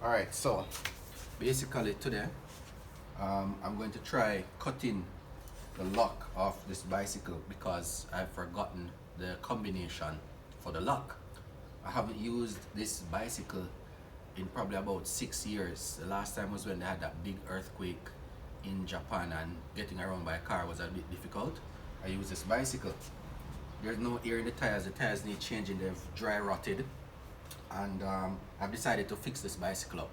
Alright, so basically today I'm going to try cutting the lock of this bicycle because I've forgotten the combination for the lock. I haven't used this bicycle in probably about 6 years. The last time was when they had that big earthquake in Japan and getting around by a car was a bit difficult. I use this bicycle. There's no air in the tires need changing, they've dry rotted, and I've decided to fix this bicycle up.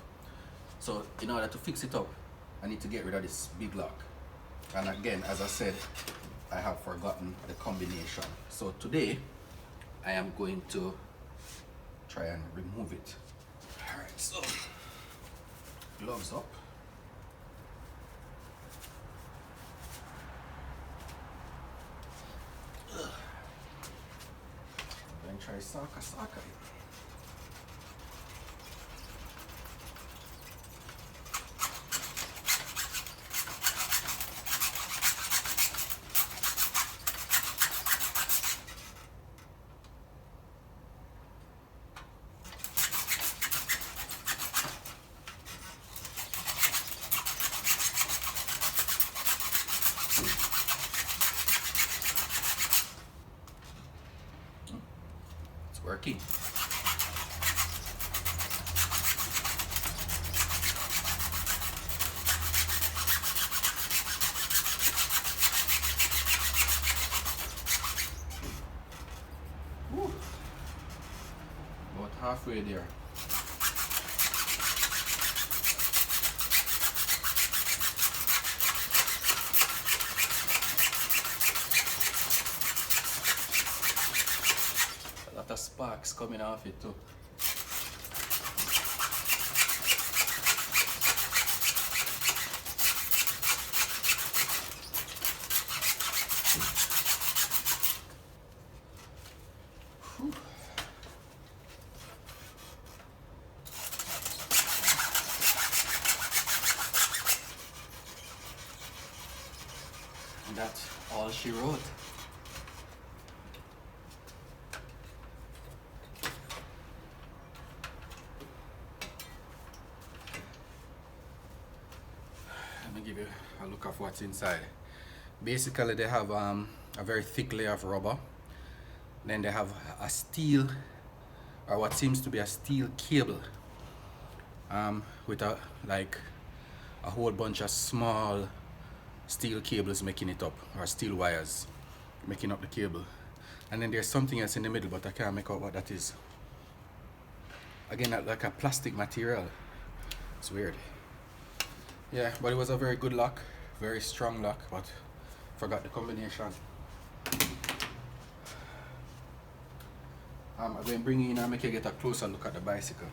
So in order to fix it up, I need to get rid of this big lock. And again, as I said, I have forgotten the combination. So today, I am going to try and remove it. Alright, so gloves up. Then try saka. It's working. Woo. About halfway there. A lot of sparks coming off it too. Whew. And that's all she wrote. Let me give you a look of what's inside. Basically, they have a very thick layer of rubber. Then they have a steel, or what seems to be a steel cable, with a whole bunch of small steel cables making it up, or steel wires making up the cable. And then there's something else in the middle, but I can't make out what that is. Again, like a plastic material. It's weird. Yeah, but it was a very good lock, very strong lock, but forgot the combination. I'm going to bring you in and make you get a closer look at the bicycle.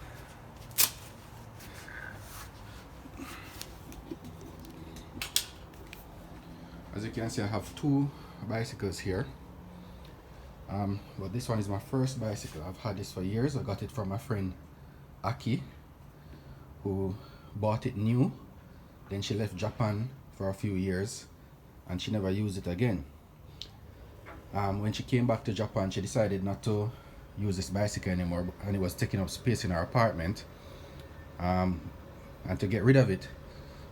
As you can see, I have two bicycles here. But this one is my first bicycle. I've had this for years. I got it from my friend Aki, who bought it new. Then she left Japan for a few years and she never used it again. When she came back to Japan, she decided not to use this bicycle anymore, and it was taking up space in her apartment. And to get rid of it,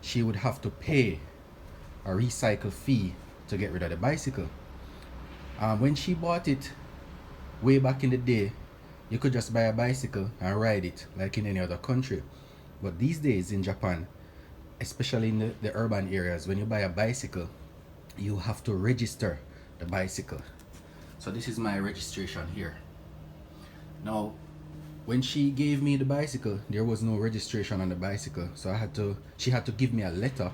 she would have to pay a recycle fee to get rid of the bicycle. When she bought it way back in the day, you could just buy a bicycle and ride it like in any other country. But these days in Japan, especially in the urban areas, when you buy a bicycle, you have to register the bicycle. So this is my registration here. Now, when she gave me the bicycle, there was no registration on the bicycle, so she had to give me a letter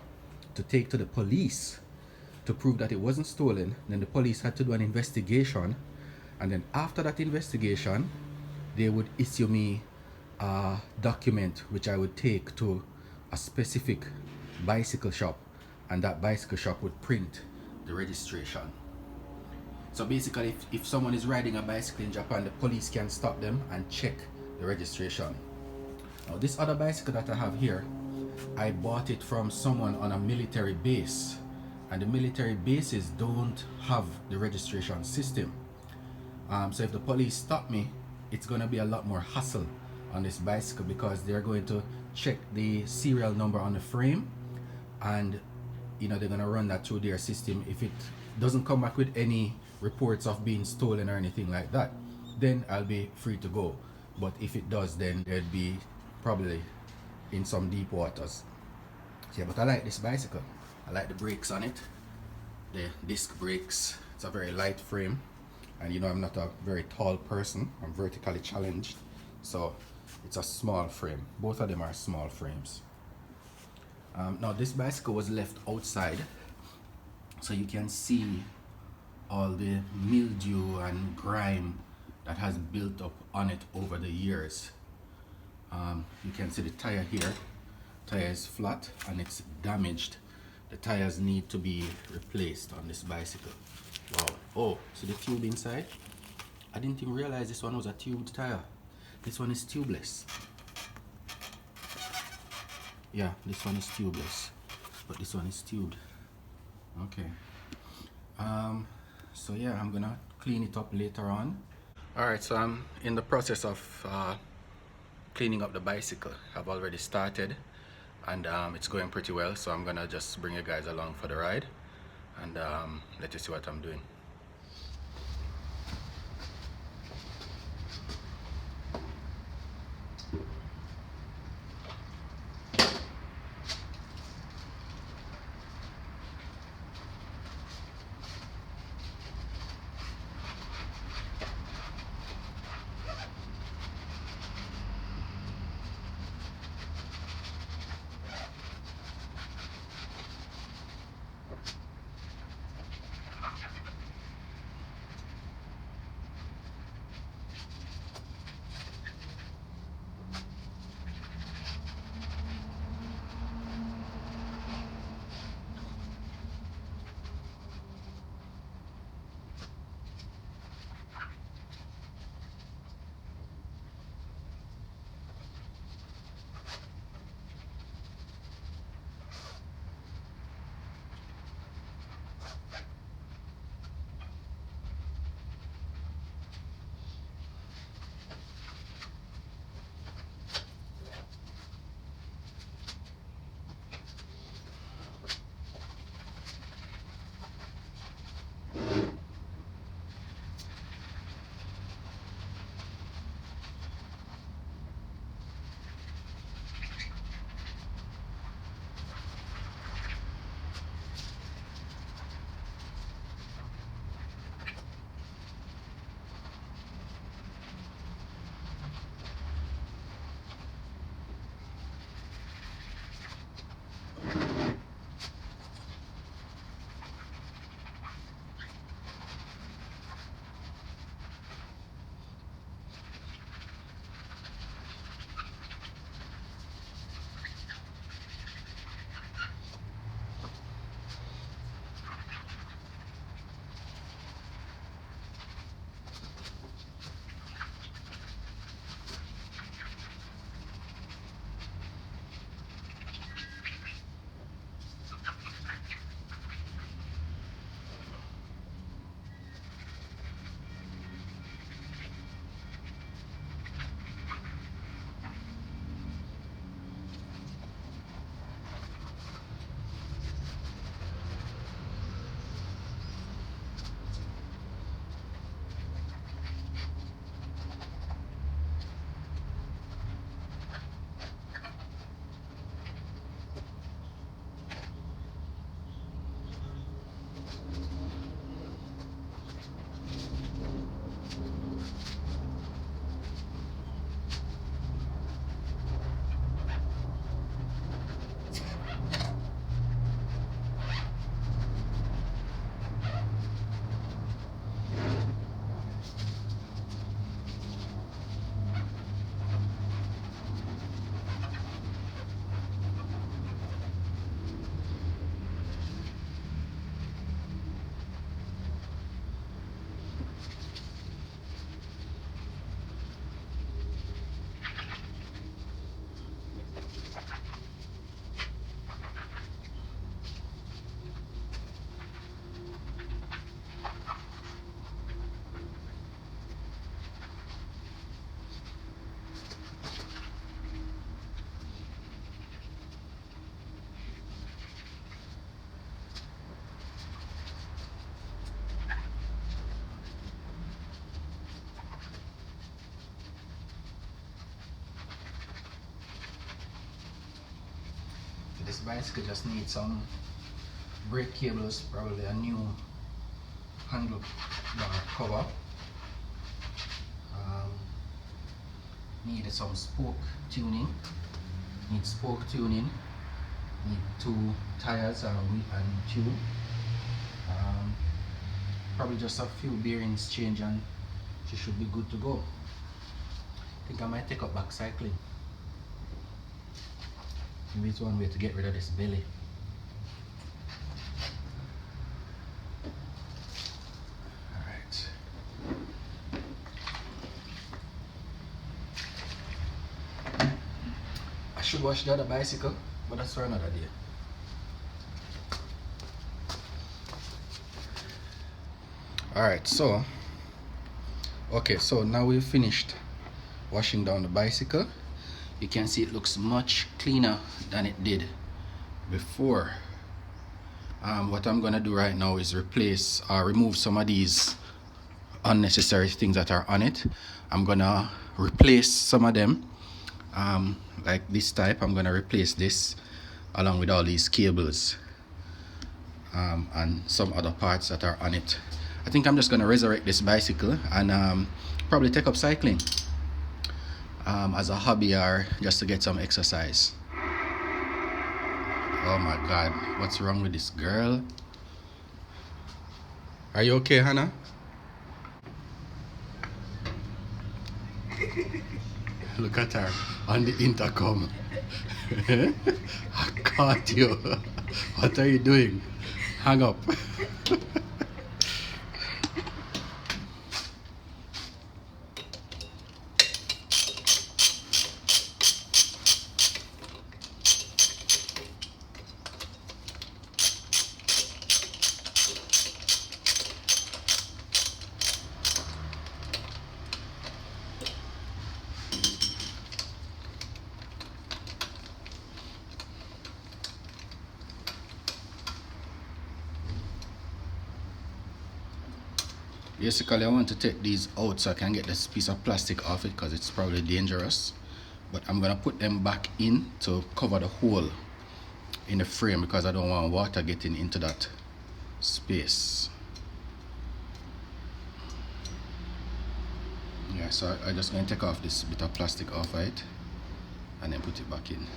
to take to the police to prove that it wasn't stolen. Then the police had to do an investigation, and then after that investigation, they would issue me a document which I would take to a specific bicycle shop, and that bicycle shop would print the registration. So basically, if someone is riding a bicycle in Japan, the police can stop them and check the registration. Now this other bicycle that I have here, I bought it from someone on a military base, and the military bases don't have the registration system. So if the police stop me, it's gonna be a lot more hassle on this bicycle, because they're going to check the serial number on the frame, and you know, they're going to run that through their system. If it doesn't come back with any reports of being stolen or anything like that, then I'll be free to go. But if it does, then they'd be probably in some deep waters. Yeah, but I like this bicycle. I like the brakes on it, the disc brakes. It's a very light frame, and you know, I'm not a very tall person. I'm vertically challenged, so it's a small frame. Both of them are small frames. Now this bicycle was left outside, so you can see all the mildew and grime that has built up on it over the years. You can see the tire here. Tire is flat and it's damaged. The tires need to be replaced on this bicycle. Wow. Oh, see the tube inside? I didn't even realize this one was a tubed tire. This one is tubeless. Yeah, this one is tubeless, but this one is tubed. Okay. So yeah, I'm gonna clean it up later on. Alright, so I'm in the process of cleaning up the bicycle. I've already started, and it's going pretty well, so I'm gonna just bring you guys along for the ride and let you see what I'm doing. This bicycle just needs some brake cables, probably a new handlebar cover. Needed some spoke tuning. Need spoke tuning. Need 2 tires and tube. Probably just a few bearings change and she should be good to go. I think I might take up back cycling. Maybe it's one way to get rid of this belly. Alright. I should wash the other bicycle, but that's for another day. Alright, so now we've finished washing down the bicycle. You can see it looks much cleaner than it did before. What I'm gonna do right now is remove some of these unnecessary things that are on it. I'm gonna replace some of them, like this type. I'm gonna replace this along with all these cables and some other parts that are on it. I think I'm just gonna resurrect this bicycle and probably take up cycling as a hobby or just to get some exercise. Oh my God, what's wrong with this girl? Are you okay, Hannah? Look at her on the intercom. I caught you. What are you doing? Hang up. Basically, I want to take these out so I can get this piece of plastic off it because it's probably dangerous. But I'm gonna put them back in to cover the hole in the frame because I don't want water getting into that space. Yeah, so I'm just gonna take off this bit of plastic off it and then put it back in.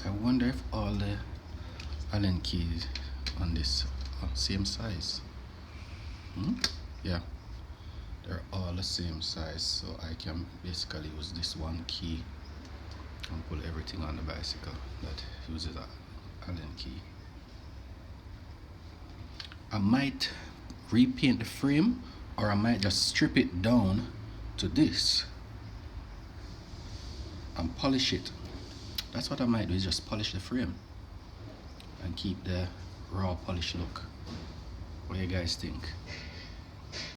I wonder if all the Allen keys on this are same size. Yeah, they're all the same size, so I can basically use this one key and pull everything on the bicycle that uses an Allen key. I might repaint the frame, or I might just strip it down to this and polish it. That's what I might do, is just polish the frame and keep the raw polish look. What do you guys think?